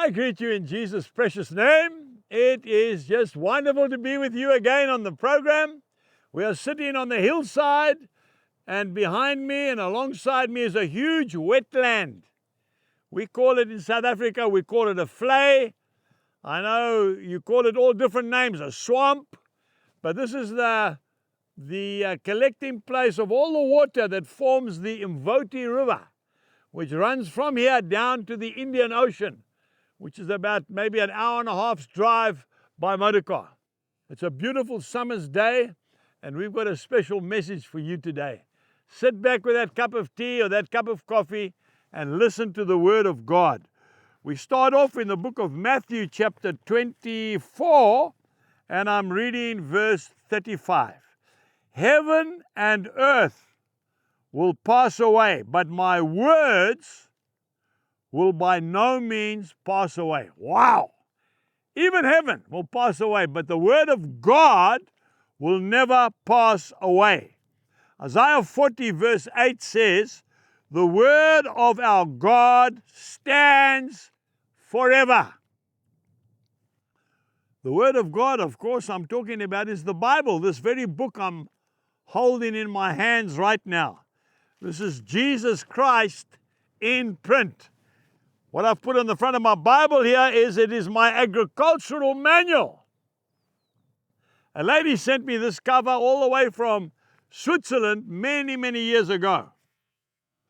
I greet you in Jesus' precious name. It is just wonderful to be with you again on the program. We are sitting on the hillside, and behind me and alongside me is a huge wetland. We call it in South Africa, we call it a vlei. I know you call it all different names, a swamp, but this is the collecting place of all the water that forms the Mvoti River, which runs from here down to the Indian Ocean, which is about maybe an hour and a half's drive by motorcar. It's a beautiful summer's day, and we've got a special message for you today. Sit back with that cup of tea or that cup of coffee and listen to the Word of God. We start off in the book of Matthew chapter 24, and I'm reading verse 35. Heaven and earth will pass away, but my words will by no means pass away. Wow! Even heaven will pass away, but the word of God will never pass away. Isaiah 40 verse 8 says, the word of our God stands forever. The word of God, of course, I'm talking about is the Bible, this very book I'm holding in my hands right now. This is Jesus Christ in print. What I've put on the front of my Bible here is it is my agricultural manual. A lady sent me this cover all the way from Switzerland many, many years ago.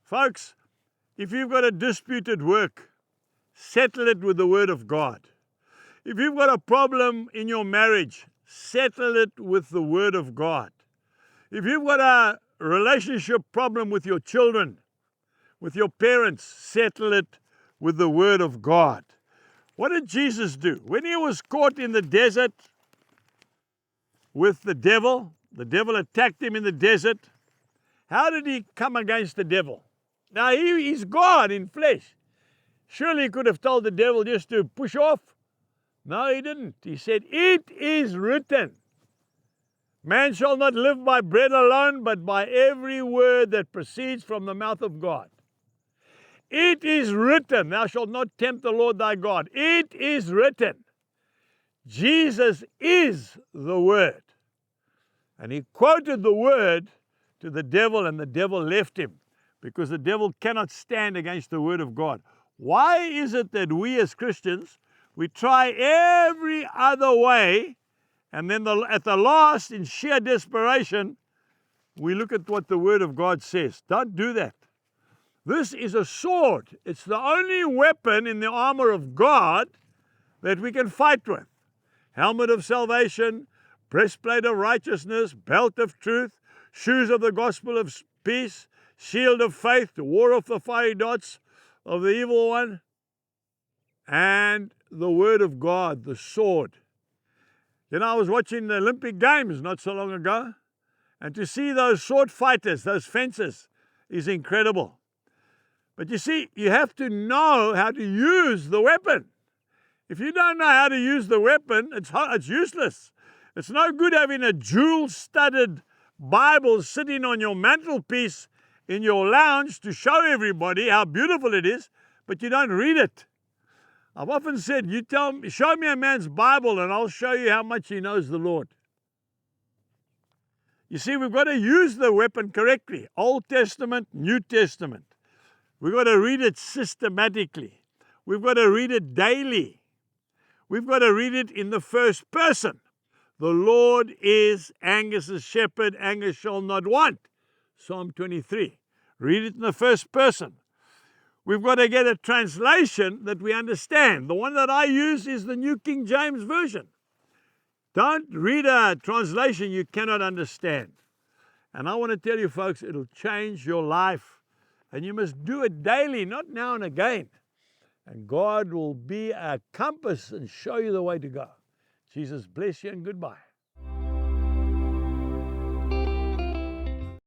Folks, if you've got a disputed work, settle it with the Word of God. If you've got a problem in your marriage, settle it with the Word of God. If you've got a relationship problem with your children, with your parents, settle it with the Word of God. What did Jesus do? When he was caught in the desert with the devil attacked him in the desert, how did he come against the devil? Now, he's God in flesh. Surely he could have told the devil just to push off. No, he didn't. He said, it is written, man shall not live by bread alone, but by every word that proceeds from the mouth of God. It is written, thou shalt not tempt the Lord thy God. It is written. Jesus is the Word. And he quoted the Word to the devil, and the devil left him, because the devil cannot stand against the Word of God. Why is it that we as Christians, we try every other way, and then at the last, in sheer desperation, we look at what the Word of God says? Don't do that. This is a sword. It's the only weapon in the armor of God that we can fight with. Helmet of salvation, breastplate of righteousness, belt of truth, shoes of the gospel of peace, shield of faith to ward off the fiery darts of the evil one, and the Word of God, the sword. You know, I was watching the Olympic Games not so long ago, and to see those sword fighters, those fencers, is incredible. But you see, you have to know how to use the weapon. If you don't know how to use the weapon, it's useless. It's no good having a jewel-studded Bible sitting on your mantelpiece in your lounge to show everybody how beautiful it is, but you don't read it. I've often said, show me a man's Bible and I'll show you how much he knows the Lord. You see, we've got to use the weapon correctly. Old Testament, New Testament. We've got to read it systematically. We've got to read it daily. We've got to read it in the first person. The Lord is Angus's shepherd, Angus shall not want. Psalm 23. Read it in the first person. We've got to get a translation that we understand. The one that I use is the New King James Version. Don't read a translation you cannot understand. And I want to tell you, folks, it'll change your life. And you must do it daily, not now and again. And God will be a compass and show you the way to go. Jesus bless you and goodbye.